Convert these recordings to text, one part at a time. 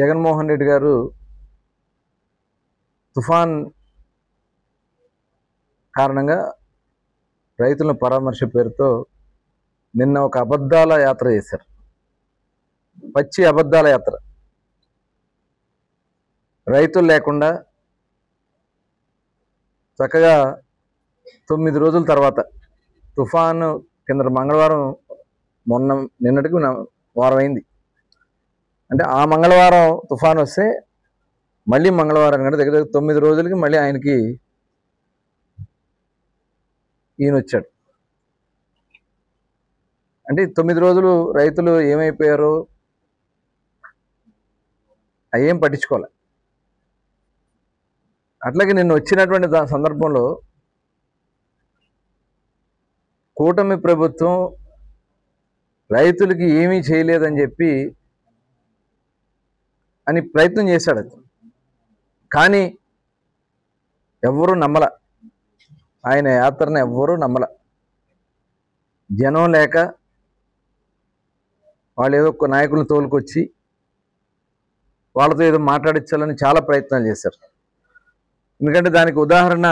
జగన్మోహన్ రెడ్డి గారు తుఫాన్ కారణంగా రైతులను పరామర్శ పేరుతో నిన్న ఒక అబద్ధాల యాత్ర చేశారు. పచ్చి అబద్ధాల యాత్ర. రైతులు లేకుండా చక్కగా 9 రోజుల తర్వాత తుఫాను కింద మంగళవారం నిన్నటికి వారం అయింది. అంటే ఆ మంగళవారం తుఫాను వస్తే మళ్ళీ మంగళవారం కంటే దగ్గర 9 రోజులకి మళ్ళీ ఆయనకి ఈయన వచ్చాడు. అంటే 9 రోజులు రైతులు ఏమైపోయారో అయ్యేం పట్టించుకోవాలి. అట్లాగే నిన్న వచ్చినటువంటి సందర్భంలో కూటమి ప్రభుత్వం రైతులకి ఏమీ చేయలేదని చెప్పి అని ప్రయత్నం చేశాడు. అది కానీ ఎవ్వరూ నమ్మల. ఆయన యాత్రను ఎవ్వరూ నమ్మల. జనం లేక వాళ్ళు ఏదో ఒక నాయకులను తోలుకొచ్చి వాళ్ళతో ఏదో మాట్లాడించాలని చాలా ప్రయత్నాలు చేశారు. ఎందుకంటే దానికి ఉదాహరణ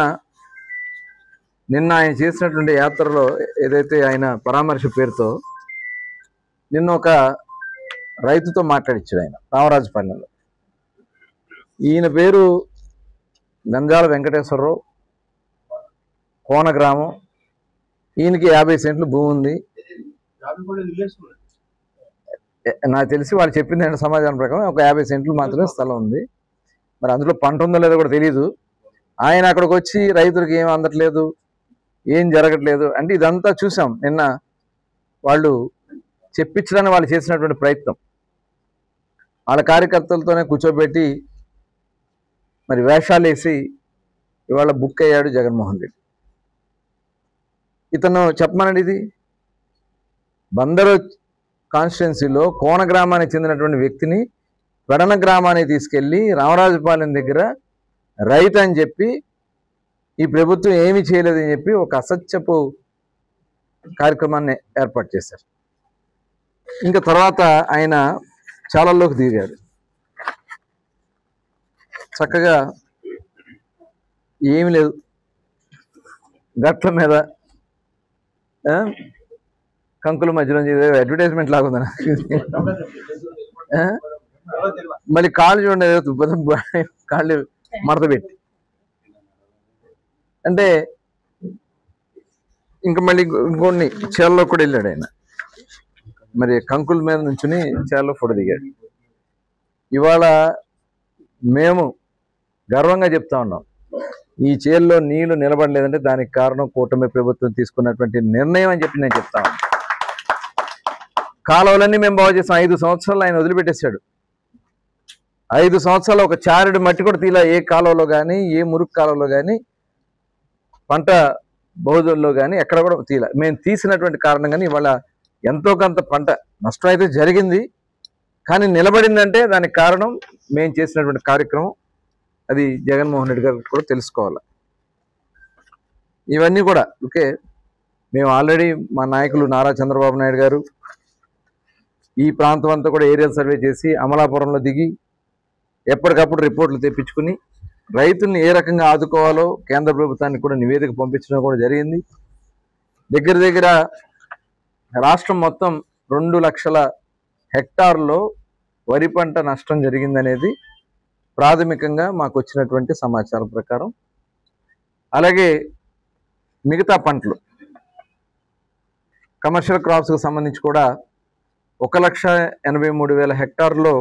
నిన్న ఆయన చేసినటువంటి యాత్రలో ఏదైతే ఆయన పరామర్శ పేరుతో నిన్న ఒక రైతుతో మాట్లాడించాడు ఆయన రామరాజుపాలెంలో. ఈయన పేరు గంజాల వెంకటేశ్వరరావు, కోన గ్రామం. ఈయనకి 50 సెంట్లు భూమి ఉంది. నాకు తెలిసి వాళ్ళు చెప్పింది అంటే సమాచారం ప్రకారం ఒక 50 సెంట్లు మాత్రమే స్థలం ఉంది. మరి అందులో పంట ఉందో లేదో కూడా తెలియదు. ఆయన అక్కడికి వచ్చి రైతులకు ఏం అందట్లేదు, ఏం జరగట్లేదు అంటే ఇదంతా చూసాం. నిన్న వాళ్ళు చెప్పించడానికి వాళ్ళు చేసినటువంటి ప్రయత్నం, వాళ్ళ కార్యకర్తలతోనే కూర్చోబెట్టి మరి వేషాలు వేసి ఇవాళ బుక్ అయ్యాడు జగన్మోహన్ రెడ్డి. ఇతను చెప్పమనండి, ఇది బందరు కాన్స్టిట్యున్సీలో కోన గ్రామానికి చెందినటువంటి వ్యక్తిని పెడన గ్రామానికి తీసుకెళ్ళి రామరాజుపాలెం దగ్గర రైతు అని చెప్పి ఈ ప్రభుత్వం ఏమీ చేయలేదని చెప్పి ఒక అసత్యపు కార్యక్రమాన్ని ఏర్పాటు చేశారు. ఇంకా తర్వాత ఆయన చాలల్లోకి దిగాడు. చక్కగా ఏమి లేదు, గట్ల మీద కంకుల మధ్యలో అడ్వర్టైజ్మెంట్ లాగుందా మళ్ళీ కాళ్ళు చూడండి, కాళ్ళు మడత పెట్టి అంటే ఇంకా మళ్ళీ ఇంకొన్ని చేలలో కూడా వెళ్ళాడు ఆయన. మరి కంకుల మీద నుంచుని చేలలో ఫోటో దిగాడు. ఇవాళ మేము గర్వంగా చెప్తా ఉన్నాం, ఈ చేల్లో నీళ్లు నిలబడలేదంటే దానికి కారణం కూటమి ప్రభుత్వం తీసుకున్నటువంటి నిర్ణయం అని చెప్పి నేను చెప్తా ఉన్నాను. కాలువలన్నీ మేము బాగు చేస్తాం. 5 సంవత్సరాలు ఆయన వదిలిపెట్టేశాడు. 5 సంవత్సరాలు ఒక చారుడు మట్టి కూడా తీలా, ఏ కాలువలో కానీ ఏ మురుగు కాలువలో కానీ పంట బహుదూరులో కానీ ఎక్కడ కూడా తీలా. మేము తీసినటువంటి కారణం కానీ ఇవాళ ఎంతో కొంత పంట నష్టం అయితే జరిగింది, కానీ నిలబడిందంటే దానికి కారణం మేము చేసినటువంటి కార్యక్రమం. అది జగన్మోహన్ రెడ్డి గారు కూడా తెలుసుకోవాలి. ఇవన్నీ కూడా ఓకే. మేము ఆల్రెడీ మా నాయకులు నారా చంద్రబాబు నాయుడు గారు ఈ ప్రాంతం అంతా కూడా ఏరియల్ సర్వే చేసి అమలాపురంలో దిగి ఎప్పటికప్పుడు రిపోర్ట్లు తెప్పించుకుని రైతుల్ని ఏ రకంగా ఆదుకోవాలో కేంద్ర ప్రభుత్వానికి కూడా నివేదిక పంపించడం కూడా జరిగింది. దగ్గర దగ్గర రాష్ట్రం మొత్తం 2 లక్షల హెక్టార్లో వరి పంట నష్టం జరిగిందనేది ప్రాథమికంగా మాకు వచ్చినటువంటి సమాచారం ప్రకారం. అలాగే మిగతా పంటలు కమర్షియల్ క్రాప్స్కి సంబంధించి కూడా 1,83,000 హెక్టార్లో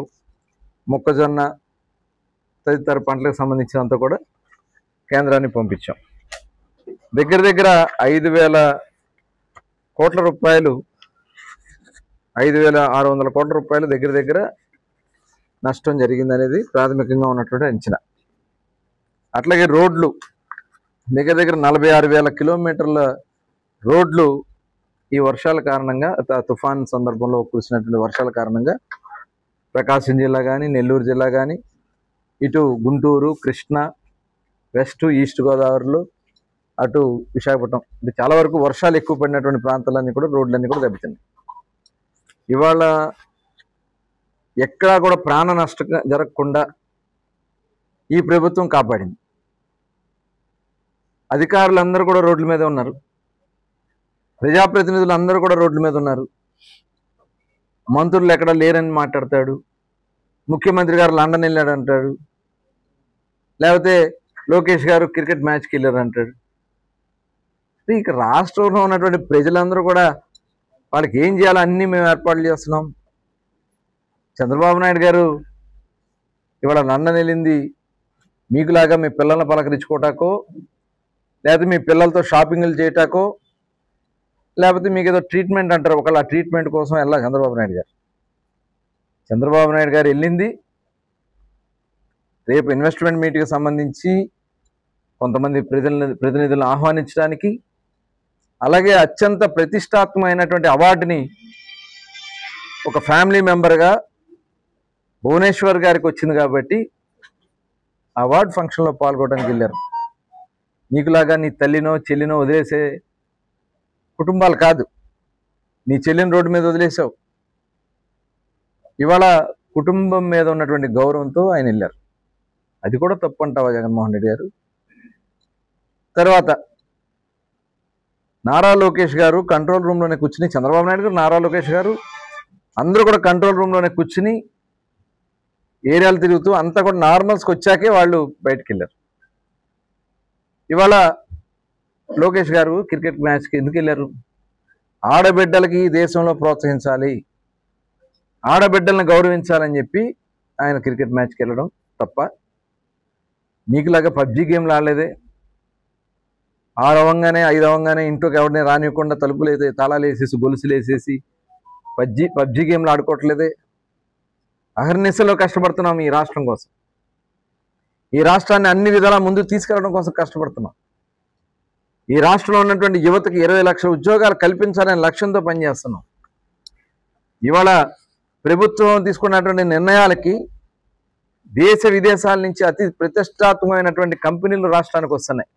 మొక్కజొన్న తదితర పంటలకు సంబంధించినంత కూడా కేంద్రాన్ని పంపించాం. దగ్గర దగ్గర 5,000 కోట్ల రూపాయలు, 5,600 కోట్ల రూపాయలు దగ్గర దగ్గర నష్టం జరిగిందనేది ప్రాథమికంగా ఉన్నటువంటి అంచనా. అట్లాగే రోడ్లు దగ్గర దగ్గర 46,000 కిలోమీటర్ల రోడ్లు ఈ వర్షాల కారణంగా, తుఫాన్ సందర్భంలో కురిసినటువంటి వర్షాల కారణంగా ప్రకాశం జిల్లా కానీ నెల్లూరు జిల్లా కానీ ఇటు గుంటూరు, కృష్ణా, వెస్ట్ ఈస్ట్ గోదావరిలో, అటు విశాఖపట్నం అంటే చాలా వరకు వర్షాలు ఎక్కువ పడినటువంటి ప్రాంతాలన్నీ కూడా రోడ్లన్నీ కూడా దెబ్బతిన్నాయి. ఇవాళ ఎక్కడా కూడా ప్రాణ నష్టం జరగకుండా ఈ ప్రభుత్వం కాపాడింది. అధికారులందరూ కూడా రోడ్ల మీద ఉన్నారు, ప్రజాప్రతినిధులు అందరూ కూడా రోడ్ల మీద ఉన్నారు. మంత్రులు ఎక్కడ లేరని మాట్లాడతాడు, ముఖ్యమంత్రి గారు లండన్ వెళ్ళాడు అంటాడు, లేకపోతే లోకేష్ గారు క్రికెట్ మ్యాచ్కి వెళ్ళారు అంటాడు. ఇక రాష్ట్రంలో ఉన్నటువంటి ప్రజలందరూ కూడా వాళ్ళకి ఏం చేయాలో అన్నీ మేము ఏర్పాట్లు చేస్తున్నాం. చంద్రబాబు నాయుడు గారు ఇవాళ లండన్ వెళ్ళింది మీకులాగా మీ పిల్లల్ని పలకరించుకోవటాకో, లేకపోతే మీ పిల్లలతో షాపింగ్లు చేయటాకో, లేకపోతే మీకు ఏదో ట్రీట్మెంట్ అంటారు, ఒకళ్ళ ట్రీట్మెంట్ కోసం వెళ్ళాలి చంద్రబాబు నాయుడు గారు. చంద్రబాబు నాయుడు గారు వెళ్ళింది రేపు ఇన్వెస్ట్మెంట్ మీట్కి సంబంధించి కొంతమంది ప్రతినిధులను ఆహ్వానించడానికి, అలాగే అత్యంత ప్రతిష్టాత్మకమైనటువంటి అవార్డుని ఒక ఫ్యామిలీ మెంబర్గా భువనేశ్వర్ గారికి వచ్చింది కాబట్టి అవార్డు ఫంక్షన్లో పాల్గొనడానికి వెళ్ళారు. నీకులాగా నీ తల్లినో చెల్లినో వదిలేసే కుటుంబాలు కాదు. నీ చెల్లిని రోడ్డు మీద వదిలేసావు. ఇవాళ కుటుంబం మీద ఉన్నటువంటి గౌరవంతో ఆయన వెళ్ళారు. అది కూడా తప్పు అంటావా జగన్మోహన్ రెడ్డి గారు? తర్వాత నారా లోకేష్ గారు కంట్రోల్ రూమ్లోనే కూర్చుని, చంద్రబాబు నాయుడు గారు, నారా లోకేష్ గారు అందరూ కూడా కంట్రోల్ రూమ్లోనే కూర్చుని ఏరియాలు తిరుగుతూ అంతా కూడా నార్మల్స్కి వచ్చాకే వాళ్ళు బయటకు వెళ్ళారు. ఇవాళ లోకేష్ గారు క్రికెట్ మ్యాచ్కి ఎందుకు వెళ్ళారు? ఆడబిడ్డలకి ఈ దేశంలో ప్రోత్సహించాలి, ఆడబిడ్డలను గౌరవించాలని చెప్పి ఆయన క్రికెట్ మ్యాచ్కి వెళ్ళడం తప్ప. నీకులాగా పబ్జీ గేమ్లు ఆడలేదే, 6 అవ్వగానే 5 అవ్వగానే ఇంట్లోకి ఎవరిని రానివ్వకుండా తలుపులు అయితే తాళాలు వేసేసి గొలుసులు వేసేసి పబ్జీ గేమ్లు ఆడుకోవట్లేదే. అహర్నిశలో కష్టపడుతున్నాం ఈ రాష్ట్రం కోసం, ఈ రాష్ట్రాన్ని అన్ని విధాలా ముందుకు తీసుకెళ్లడం కోసం కష్టపడుతున్నాం. ఈ రాష్ట్రంలో ఉన్నటువంటి యువతకి 20 లక్షల ఉద్యోగాలు కల్పించాలనే లక్ష్యంతో పనిచేస్తున్నాం. ఇవాళ ప్రభుత్వం తీసుకున్నటువంటి నిర్ణయాలకి దేశ విదేశాల నుంచి అతి ప్రతిష్టాత్మకమైనటువంటి కంపెనీలు రాష్ట్రానికి వస్తున్నాయి.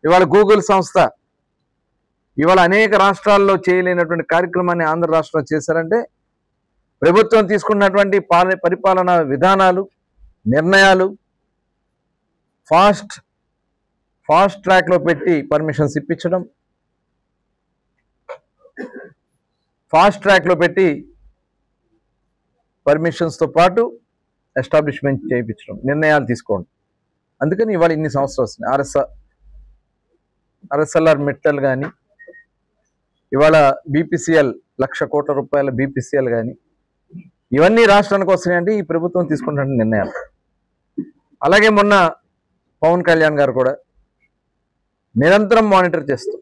ఇవాళ గూగుల్ సంస్థ ఇవాళ అనేక రాష్ట్రాల్లో చేయలేనటువంటి కార్యక్రమాన్ని ఆంధ్ర రాష్ట్రంలో చేశారంటే ప్రభుత్వం తీసుకున్నటువంటి పరిపాలనా విధానాలు, నిర్ణయాలు ఫాస్ట్ ట్రాక్లో పెట్టి పర్మిషన్స్ ఇప్పించడం, ఫాస్ట్ ట్రాక్లో పెట్టి పర్మిషన్స్తో పాటు ఎస్టాబ్లిష్మెంట్ చేయించడం, నిర్ణయాలు తీసుకోవడం. అందుకని ఇవాళ ఇన్ని సంవత్సరాలు వస్తున్నాయి. ఆర్ఎస్ఎల్ఆర్ మెట్టల్ కానీ, ఇవాళ బీపీసీఎల్ 1,00,000 కోట్ల రూపాయల బీపీసీఎల్ కానీ, ఇవన్నీ రాష్ట్రానికి వస్తున్నాయంటే ఈ ప్రభుత్వం తీసుకున్న నిర్ణయాలు. అలాగే మొన్న పవన్ కళ్యాణ్ గారు కూడా నిరంతరం మానిటర్ చేస్తూ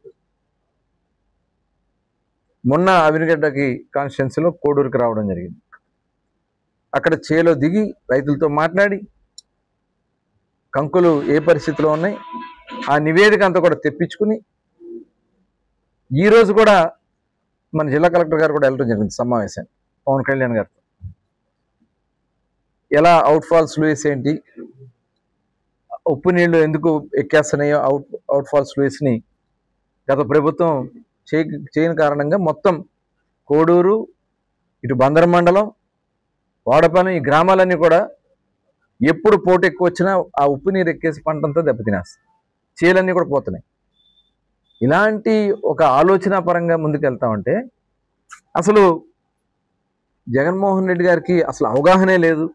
మొన్న అవినిగడ్డకి కాన్స్టిట్యున్సీలో కోడూరుకి రావడం జరిగింది. అక్కడ చేలో దిగి రైతులతో మాట్లాడి కంకులు ఏ పరిస్థితిలో ఉన్నాయి ఆ నివేదిక అంతా కూడా తెప్పించుకుని ఈరోజు కూడా మన జిల్లా కలెక్టర్ గారు కూడా వెళ్ళడం జరిగింది సమావేశాన్ని పవన్ కళ్యాణ్ గారితో. ఎలా అవుట్ఫాల్స్ లూయిస్ ఏంటి, ఉప్పు నీళ్లు ఎందుకు ఎక్కేస్తున్నాయో అవుట్ఫాల్స్ లూయిస్ని గత ప్రభుత్వం చేయని కారణంగా మొత్తం కోడూరు, ఇటు బందర్ మండలం, వాడపాలెం ఈ గ్రామాలన్నీ కూడా ఎప్పుడు పోటు ఎక్కువ వచ్చినా ఆ ఉప్పు నీరు ఎక్కేసి పంటంతా దెబ్బతినేస్తాయి, చేలన్నీ కూడా పోతున్నాయి. ఇలాంటి ఒక ఆలోచన పరంగా ముందుకెళ్తామంటే అసలు జగన్మోహన్ రెడ్డి గారికి అసలు అవగాహనే లేదు.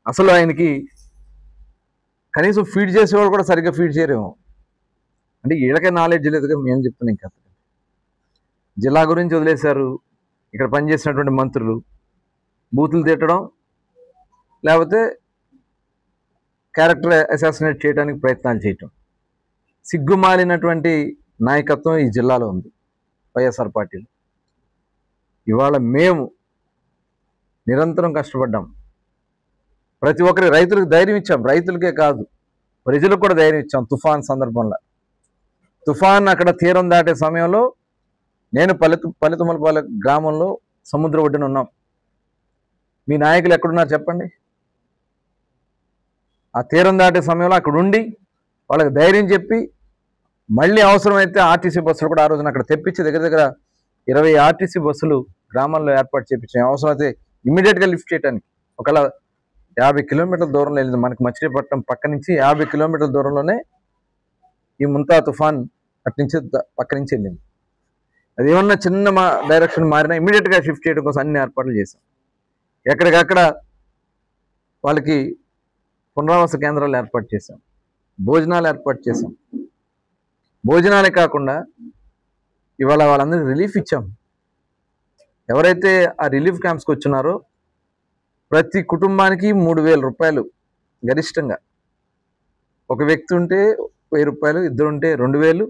అసలు ఆయనకి కనీసం ఫీడ్ చేసేవాడు కూడా సరిగ్గా ఫీడ్ చేయరేమో. అంటే వీళ్ళకే నాలెడ్జ్ లేదు కదా, మేము చెప్తున్నాం. ఇంకా జిల్లా గురించి వదిలేశారు. ఇక్కడ పనిచేసినటువంటి మంత్రులు బూతులు తిట్టడం, లేకపోతే క్యారెక్టర్ అసాసినేట్ చేయడానికి ప్రయత్నాలు చేయటం, సిగ్గుమాలినటువంటి నాయకత్వం ఈ జిల్లాలో ఉంది వైఎస్ఆర్ పార్టీలో. ఇవాళ మేము నిరంతరం కష్టపడ్డాం. ప్రతి ఒక్కరి రైతులకు ధైర్యం ఇచ్చాం, రైతులకే కాదు ప్రజలకు కూడా ధైర్యం ఇచ్చాం. తుఫాన్ సందర్భంలో తుఫాన్ అక్కడ తీరం దాటే సమయంలో నేను పల్లెతుమ్మలపాలెం గ్రామంలో సముద్ర ఒడ్డున ఉన్నాం. మీ నాయకులు ఎక్కడున్నారు చెప్పండి? ఆ తీరం దాటే సమయంలో అక్కడ ఉండి వాళ్ళకి ధైర్యం చెప్పి మళ్ళీ అవసరమైతే ఆర్టీసీ బస్సులు కూడా ఆ రోజున అక్కడ తెప్పించి దగ్గర 20 ఆర్టీసీ బస్సులు గ్రామాల్లో ఏర్పాటు చేయించాం. అవసరమైతే ఇమ్మీడియట్గా లిఫ్ట్ చేయడానికి. ఒకవేళ 50 కిలోమీటర్ల దూరంలో వెళ్ళింది, మనకి మచిలీపట్నం పక్క నుంచి 50 కిలోమీటర్ల దూరంలోనే ఈ ముంతా తుఫాన్ అటు నుంచి పక్క నుంచి వెళ్ళింది. అది ఏమన్నా చిన్న డైరెక్షన్ మారినా ఇమ్మీడియట్గా షిఫ్ట్ చేయడం కోసం అన్ని ఏర్పాట్లు చేశాం. ఎక్కడికక్కడ వాళ్ళకి పునరావాస కేంద్రాలు ఏర్పాటు చేశాం, భోజనాలు ఏర్పాటు చేశాం. భోజనాలే కాకుండా ఇవాళ వాళ్ళందరికీ రిలీఫ్ ఇచ్చాం. ఎవరైతే ఆ రిలీఫ్ క్యాంప్స్కి వచ్చున్నారో ప్రతి కుటుంబానికి 3,000 రూపాయలు గరిష్టంగా. ఒక వ్యక్తి ఉంటే 1,000 రూపాయలు, ఇద్దరు ఉంటే 2,000,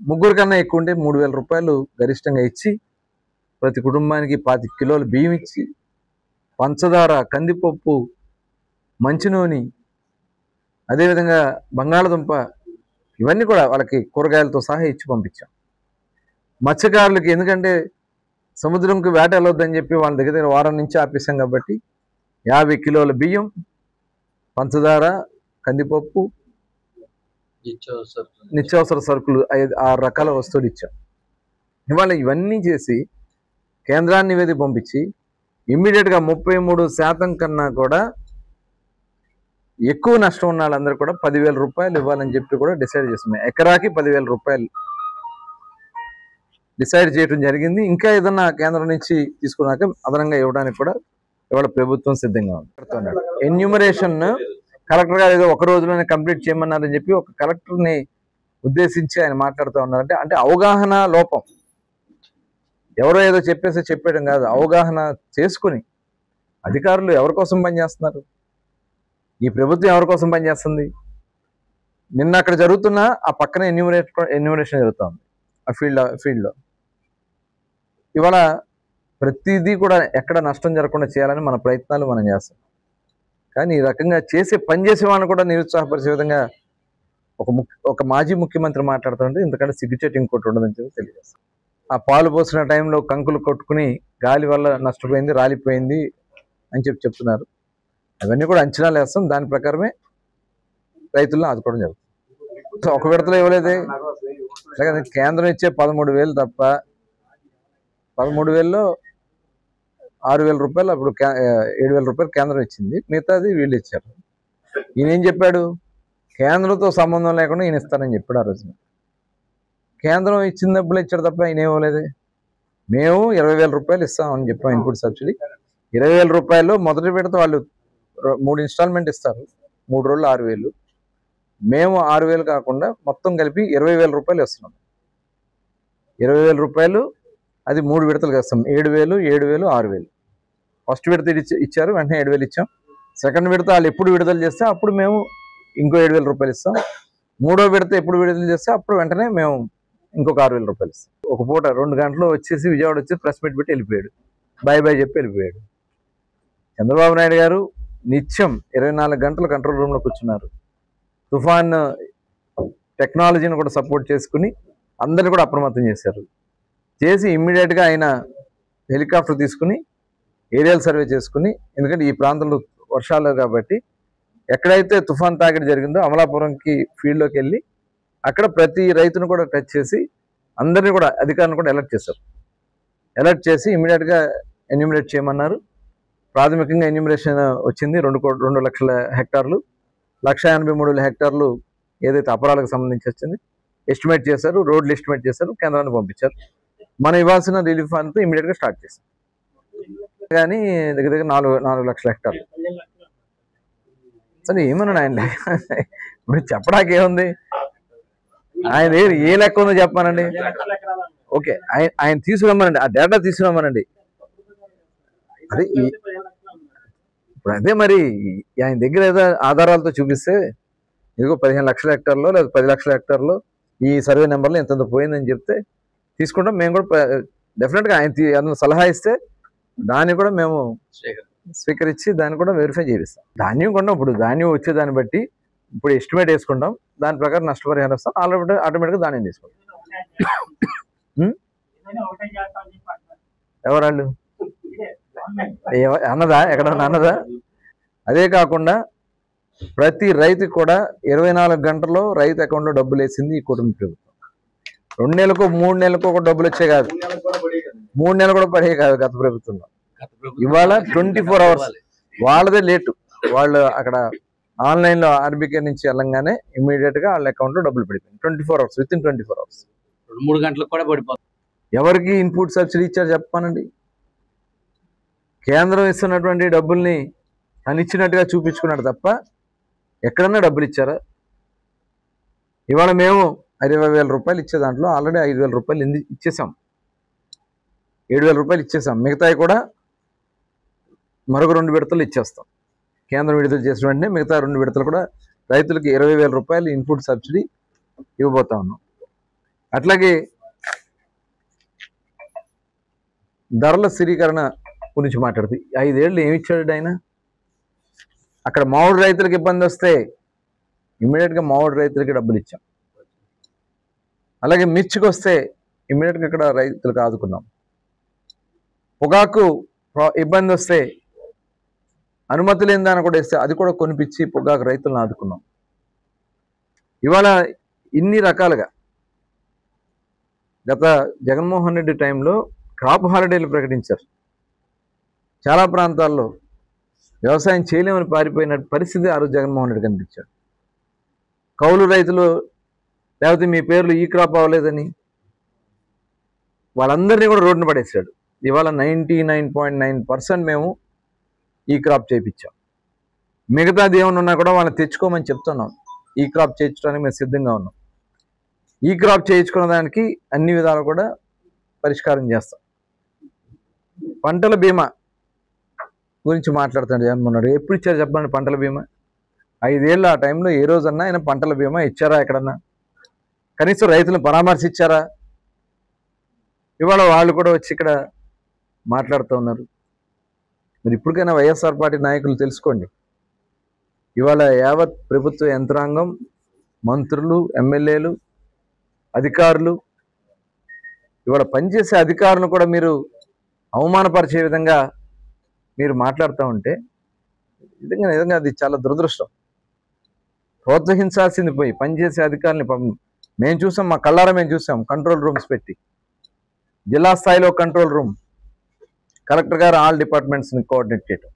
ముగ్గురు కన్నా ఎక్కువ ఉంటే 3,000 రూపాయలు గరిష్టంగా ఇచ్చి ప్రతి కుటుంబానికి 25 కిలోలు బియ్యం ఇచ్చి, పంచదార, కందిపప్పు, మంచి నూనె, అదేవిధంగా బంగాళదుంప, ఇవన్నీ కూడా వాళ్ళకి కూరగాయలతో సహా ఇచ్చి పంపించాం. మత్స్యకారులకి ఎందుకంటే సముద్రంకి వేట వెళ్ళొద్దని చెప్పి వాళ్ళ దగ్గర వారం నుంచి ఆపేసాం కాబట్టి 50 కిలోల బియ్యం, పంచదార, కందిపప్పు, నిత్యావసర సరుకులు 5-6 రకాల వస్తువులు ఇచ్చాం. ఇవాళ ఇవన్నీ చేసి కేంద్రాన్ని నివేదిక పంపించి ఇమ్మీడియట్గా 33% కన్నా కూడా ఎక్కువ నష్టం ఉన్న వాళ్ళందరూ కూడా 10,000 రూపాయలు ఇవ్వాలని చెప్పి కూడా డిసైడ్ చేస్తున్నాం. ఎకరాకి 10,000 రూపాయలు డిసైడ్ చేయడం జరిగింది. ఇంకా ఏదన్నా కేంద్రం నుంచి తీసుకున్నాక అదనంగా ఇవ్వడానికి కూడా ఇవాళ ప్రభుత్వం సిద్ధంగా ఉంది. ఎన్యూమరేషన్ కలెక్టర్ గారు ఏదో ఒక రోజులోనే కంప్లీట్ చేయమన్నారని చెప్పి ఒక కలెక్టర్ని ఉద్దేశించి ఆయన మాట్లాడుతూ ఉన్నారంటే అంటే అవగాహన లోపం. ఎవరో ఏదో చెప్పేయడం కాదు, అవగాహన చేసుకుని అధికారులు ఎవరి కోసం పనిచేస్తున్నారు, ఈ ప్రభుత్వం ఎవరి కోసం పనిచేస్తుంది. నిన్న అక్కడ జరుగుతున్న ఆ పక్కన ఎన్యూమరేషన్ జరుగుతుంది ఆ ఫీల్డ్లో. ఇవాళ ప్రతిదీ కూడా ఎక్కడ నష్టం జరగకుండా చేయాలని మన ప్రయత్నాలు మనం చేస్తాం. కానీ ఈ రకంగా పని చేసే వాళ్ళని కూడా నిరుత్సాహపరిచే విధంగా ఒక మాజీ ముఖ్యమంత్రి మాట్లాడుతుంటే ఇంతకంటే సిగ్గుచేటు ఇంకోటి ఉండదని చెప్పి తెలియజేస్తాం. ఆ పాలు పోసిన టైంలో కంకులు కొట్టుకుని గాలి వల్ల నష్టపోయింది, రాలిపోయింది అని చెప్తున్నారు. అవన్నీ కూడా అంచనాలు వేస్తాం, దాని ప్రకారమే రైతులను ఆదుకోవడం జరుగుతుంది. ఒక విడతలో ఇవ్వలేదే, లేకపోతే కేంద్రం ఇచ్చే 13,000 తప్ప 13,000లో 6,000 రూపాయలు, అప్పుడు 7,000 రూపాయలు కేంద్రం ఇచ్చింది, మిగతాది వీళ్ళు ఇచ్చారు. ఈయన ఏం చెప్పాడు, కేంద్రంతో సంబంధం లేకుండా ఈయన ఇస్తానని చెప్పాడు. ఆ రోజున కేంద్రం ఇచ్చిన డబ్బులు ఇచ్చాడు తప్ప ఈయన ఏమవలేదు. మేము 20,000 రూపాయలు ఇస్తామని చెప్పాం ఇన్పుట్ సబ్సిడీ. 20,000 రూపాయలు మొదటి విడత వాళ్ళు 3 ఇన్స్టాల్మెంట్ ఇస్తారు, 3 రోజులు 6,000. మేము 6,000 కాకుండా మొత్తం కలిపి 20,000 రూపాయలు ఇస్తున్నాం. 20,000 రూపాయలు అది 3 విడతలుగా ఇస్తాం. 7,000, 7,000, 6,000. ఫస్ట్ విడత ఇచ్చారు, వెంటనే 7,000 ఇచ్చాం. సెకండ్ విడత వాళ్ళు ఎప్పుడు విడుదల చేస్తే అప్పుడు మేము ఇంకో 7,000 రూపాయలు ఇస్తాం. మూడో విడత ఎప్పుడు విడుదల చేస్తే అప్పుడు వెంటనే మేము ఇంకొక 6,000 రూపాయలు ఇస్తాం. ఒక పూట 2 గంటలు వచ్చేసి విజయవాడ వచ్చి ప్రెస్ మీట్ పెట్టి వెళ్ళిపోయాడు, బాయ్ చెప్పి వెళ్ళిపోయాడు. చంద్రబాబు నాయుడు గారు నిత్యం 24 గంటలు కంట్రోల్ రూమ్లో కూర్చున్నారు. తుఫాన్ టెక్నాలజీని కూడా సపోర్ట్ చేసుకుని అందరిని కూడా అప్రమత్తం చేశారు. చేసి ఇమ్మీడియట్గా ఆయన హెలికాప్టర్ తీసుకుని ఏరియల్ సర్వే చేసుకుని, ఎందుకంటే ఈ ప్రాంతంలో వర్షాలు కాబట్టి ఎక్కడైతే తుఫాన్ తాకిడి జరిగిందో అమలాపురంకి ఫీల్డ్లోకి వెళ్ళి అక్కడ ప్రతి రైతును కూడా టచ్ చేసి అందరినీ కూడా అధికారులను కూడా అలర్ట్ చేశారు. అలర్ట్ చేసి ఇమ్మీడియట్గా ఎన్యూమరేట్ చేయమన్నారు. ప్రాథమికంగా ఎన్యూమరేషన్ వచ్చింది 2 లక్షల హెక్టార్లు, 1,83,000 హెక్టార్లు ఏదైతే అపరాలకు సంబంధించి వచ్చింది. ఎస్టిమేట్ చేశారు, రోడ్లు ఎస్టిమేట్ చేశారు, కేంద్రాన్ని పంపించారు. మనం ఇవ్వాల్సిన రిలీఫ్ అంతా ఇమ్మీడియట్గా స్టార్ట్ చేశాం. కానీ దగ్గర 4 లక్షల హెక్టార్లు. సరే ఏమన్నాడు ఆయన, ఇప్పుడు చెప్పడానికి ఏముంది, ఆయన దగ్గర ఏ లెక్క ఉందో చెప్పానండి. ఓకే, ఆయన తీసుకురమ్మనండి, ఆ డేటా తీసుకురమ్మనండి. అదే ఇప్పుడు అదే మరి ఆయన దగ్గర ఏదో ఆధారాలతో చూపిస్తే ఇదిగో 15 లక్షల హెక్టార్లో లేదా 10 లక్షల హెక్టార్లో ఈ సర్వే నెంబర్లో ఎంతంత పోయిందని చెప్తే తీసుకుంటాం. మేము కూడా డెఫినెట్గా ఆయన సలహా ఇస్తే దాన్ని కూడా మేము స్వీకరించి దాన్ని కూడా వెరిఫై చేయిస్తాం. ధాన్యం కొన్నాం, ఇప్పుడు ధాన్యం వచ్చేదాన్ని బట్టి ఇప్పుడు ఎస్టిమేట్ వేసుకుంటాం, దాని ప్రకారం నష్టపరిహారం వస్తాం, ఆటోమేటిక్గా ధాన్యం తీసుకుంటాం. ఎవరాళ్ళు అన్నదా, ఎక్కడన్నా అన్నదా? అదే కాకుండా ప్రతి రైతుకి కూడా 24 గంటల్లో రైతు అకౌంట్లో డబ్బులు వేసింది ఈ కుటుంబ ప్రభుత్వం. 2 నెలలకు 3 నెలలకు ఒక డబ్బులు వచ్చే కాదు, 3 నెలలు కూడా పడే కాదు గత ప్రభుత్వంలో. ఇవాళ 24 అవర్స్ వాళ్ళదే లేటు. వాళ్ళు అక్కడ ఆన్లైన్లో ఆర్బీకే నుంచి వెళ్ళంగానే ఇమీడియట్గా వాళ్ళ అకౌంట్లో డబ్బులు పడిపోయింది. 24 అవర్స్, విత్ ఇన్ 24 అవర్స్. 2-3 గంటలకు కూడా పడిపోతుంది. ఎవరికి ఇన్పుట్ సబ్సిడీ ఇచ్చారు చెప్పానండి? కేంద్రం ఇస్తున్నటువంటి డబ్బుల్ని అనిచ్చినట్టుగా చూపించుకున్నాడు తప్ప ఎక్కడన్నా డబ్బులు ఇచ్చారా? ఇవాళ మేము 60,000 రూపాయలు ఇచ్చే దాంట్లో ఆల్రెడీ 5,000 రూపాయలు ఇచ్చేసాం, 7,000 రూపాయలు ఇచ్చేసాం. మిగతాయి కూడా మరొక 2 విడతలు ఇచ్చేస్తాం. కేంద్రం విడుదల చేసిన వెంటనే మిగతా 2 విడతలు కూడా రైతులకి 20,000 రూపాయలు ఇన్పుట్ సబ్సిడీ ఇవ్వబోతా ఉన్నాం. అట్లాగే ధరల స్థిరీకరణ గురించి మాట్లాడుతుంది. 5 ఏళ్ళు ఏమి ఇచ్చాడు ఆయన? అక్కడ మామిడి రైతులకు ఇబ్బంది వస్తే ఇమ్మీడియట్గా మామిడి రైతులకి డబ్బులు ఇచ్చాం. అలాగే మిర్చికి వస్తే ఇమ్మీడియట్గా ఇక్కడ రైతులకు ఆదుకున్నాం. పొగాకు ఇబ్బంది వస్తే అనుమతి లేని దాన్ని కూడా ఇస్తే అది కూడా కొనిపించి పొగాకు రైతులను ఆదుకున్నాం. ఇవాళ ఇన్ని రకాలుగా గత జగన్మోహన్ రెడ్డి టైంలో క్రాప్ హాలిడేలు ప్రకటించారు. చాలా ప్రాంతాల్లో వ్యవసాయం చేయలేమని పారిపోయిన పరిస్థితి ఆ రోజు జగన్మోహన్ రెడ్డి కనిపించాడు. కౌలు రైతులు లేకపోతే మీ పేర్లు ఈ క్రాప్ అవ్వలేదని వాళ్ళందరినీ కూడా రోడ్డున పడేసాడు. ఇవాళ 99.9% మేము ఈ క్రాప్ చేయించాం. మిగతాది ఏమైనా ఉన్నా కూడా వాళ్ళని తెచ్చుకోమని చెప్తున్నాం. ఈ క్రాప్ చేయించడానికి మేము సిద్ధంగా ఉన్నాం. ఈ క్రాప్ చేయించుకున్న దానికి అన్ని విధాలు కూడా పరిష్కారం చేస్తాం. పంటల బీమా గురించి మాట్లాడుతాడు జగన్మోహన్ రెడ్డి. ఎప్పుడు ఇచ్చారు చెప్పండి పంటల బీమా? 5 ఏళ్ళు ఆ టైంలో ఏ రోజన్నా ఆయన పంటల బీమా ఇచ్చారా? ఎక్కడన్నా కనీసం రైతులను పరామర్శించారా? ఇవాళ వాళ్ళు కూడా వచ్చి ఇక్కడ మాట్లాడుతూ ఉన్నారు. మరి ఇప్పటికైనా వైఎస్ఆర్ పార్టీ నాయకులు తెలుసుకోండి. ఇవాళ యావత్ ప్రభుత్వ యంత్రాంగం, మంత్రులు, ఎమ్మెల్యేలు, అధికారులు, ఇవాళ పనిచేసే అధికారులను కూడా మీరు అవమానపరిచే విధంగా మీరు మాట్లాడుతూ ఉంటే నిజంగా అది చాలా దురదృష్టం. ప్రోత్సహించాల్సింది పోయి పనిచేసే అధికారులని మేము చూసాం, మా కళ్ళారా మేము చూసాం. కంట్రోల్ రూమ్స్ పెట్టి జిల్లా స్థాయిలో కంట్రోల్ రూమ్, కలెక్టర్ గారు ఆల్ డిపార్ట్మెంట్స్ని కోఆర్డినేట్ చేయటం,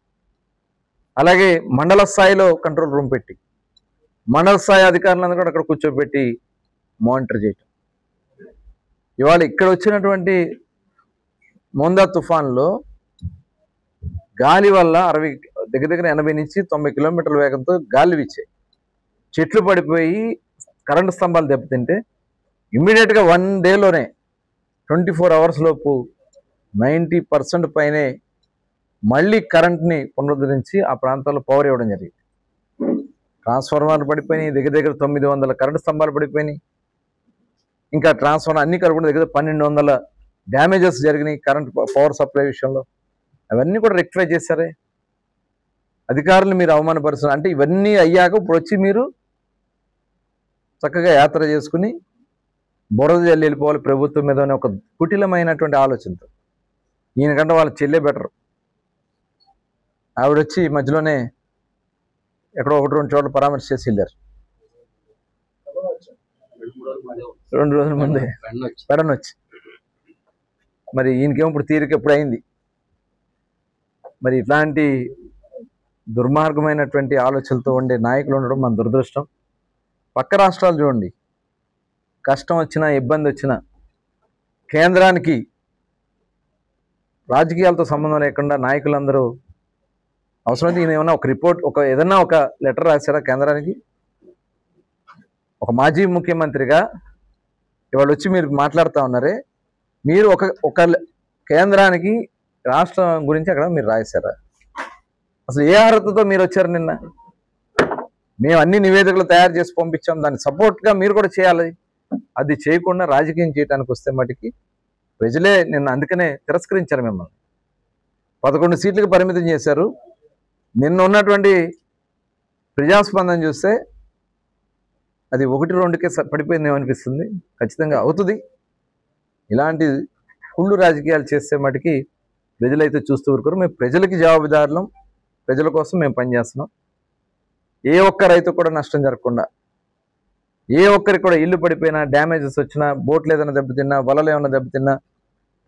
అలాగే మండల స్థాయిలో కంట్రోల్ రూమ్ పెట్టి మండల స్థాయి అధికారులను కూడా అక్కడ కూర్చోబెట్టి మానిటర్ చేయటం. ఇవాళ ఇక్కడ వచ్చినటువంటి మోందా తుఫాన్లో గాలి వల్ల దగ్గర 80 నుంచి 90 కిలోమీటర్ల వేగంతో గాలి వీచాయి. చెట్లు పడిపోయి కరెంటు స్తంభాలు దెబ్బతింటే ఇమ్మీడియట్గా 1 డేలోనే 24 అవర్స్ లోపు 90% పైనే మళ్ళీ కరెంట్ని పునరుద్ధరించి ఆ ప్రాంతాల్లో పవర్ ఇవ్వడం జరిగింది. ట్రాన్స్ఫార్మర్లు పడిపోయినాయి, దగ్గర 900 కరెంటు స్తంభాలు పడిపోయినాయి. ఇంకా ట్రాన్స్ఫార్మర్ అన్ని కలుపుకున్న దగ్గర 1200 డ్యామేజెస్ జరిగినాయి కరెంట్ పవర్ సప్లై విషయంలో. అవన్నీ కూడా రెక్టిఫై చేశారే. అధికారులు మీరు అవమానపరుస్తున్నారు అంటే ఇవన్నీ అయ్యాక ఇప్పుడు వచ్చి మీరు చక్కగా యాత్ర చేసుకుని బురద జల్లి వెళ్ళిపోవాలి ప్రభుత్వం మీద అనే ఒక కుటిలమైనటువంటి ఆలోచనతో. ఈయనకంటే వాళ్ళ చెల్లె బెటర్. ఆవిడొచ్చి మధ్యలోనే ఎక్కడో 1-2 చోట్ల పరామర్శ చేసి వెళ్ళారు. 2 రోజుల ముందే పెడనొచ్చి. మరి ఈయనకేమో ఇప్పుడు తీరిక ఎప్పుడు అయింది. మరి ఇట్లాంటి దుర్మార్గమైనటువంటి ఆలోచనలతో ఉండే నాయకులు ఉండడం మన దురదృష్టం. పక్క రాష్ట్రాలు చూడండి, కష్టం వచ్చినా ఇబ్బంది వచ్చినా కేంద్రానికి రాజకీయాలతో సంబంధం లేకుండా నాయకులందరూ అవసరమైతే ఈయన ఏమన్నా ఒక రిపోర్ట్ ఏదన్నా ఒక లెటర్ రాశారా కేంద్రానికి? ఒక మాజీ ముఖ్యమంత్రిగా ఇవాళ వచ్చి మీరు మాట్లాడుతూ ఉన్నారే, మీరు ఒక కేంద్రానికి రాష్ట్రం గురించి అక్కడ మీరు రాశారా? అసలు ఏ అర్హతతో మీరు వచ్చారు? నిన్న మేము అన్ని నివేదికలు తయారు చేసి పంపించాం, దాన్ని సపోర్ట్గా మీరు కూడా చేయాలి. అది చేయకుండా రాజకీయం చేయడానికి వస్తే మటుకి ప్రజలే నిన్న అందుకనే తిరస్కరించారు మిమ్మల్ని. 11 సీట్లకు పరిమితం చేశారు. నిన్న ఉన్నటువంటి ప్రజాస్పందన చూస్తే అది 1-2కే పడిపోయిందేమో అనిపిస్తుంది. ఖచ్చితంగా అవుతుంది. ఇలాంటి కుళ్ళు రాజకీయాలు చేస్తే మటుకి ప్రజలైతే చూస్తూ ఊరుకోరు. మేము ప్రజలకి జవాబుదారులం, ప్రజల కోసం మేము పనిచేస్తున్నాం. ఏ ఒక్క రైతు కూడా నష్టం జరగకుండా, ఏ ఒక్కరికి కూడా ఇల్లు పడిపోయినా, డ్యామేజెస్ వచ్చినా, బోట్లు ఏదైనా దెబ్బతిన్నా, వలలు ఏమైనా దెబ్బతిన్నా,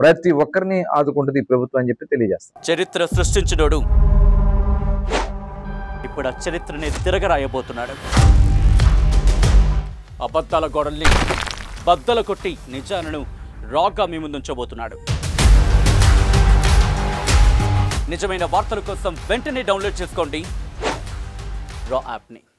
ప్రతి ఒక్కరిని ఆదుకుంటుంది ఈ ప్రభుత్వం అని చెప్పి తెలియజేస్తాం. చరిత్ర సృష్టించినోడు ఇప్పుడు ఆ చరిత్రని తిరగరాయబోతున్నాడు. అబద్ధాల గోడల్ని బద్దల కొట్టి నిజాలను రాగా మీ ముందుంచబోతున్నాడు. నిజమైన వార్తల కోసం వెంటనే డౌన్లోడ్ చేసుకోండి రా యాప్ని.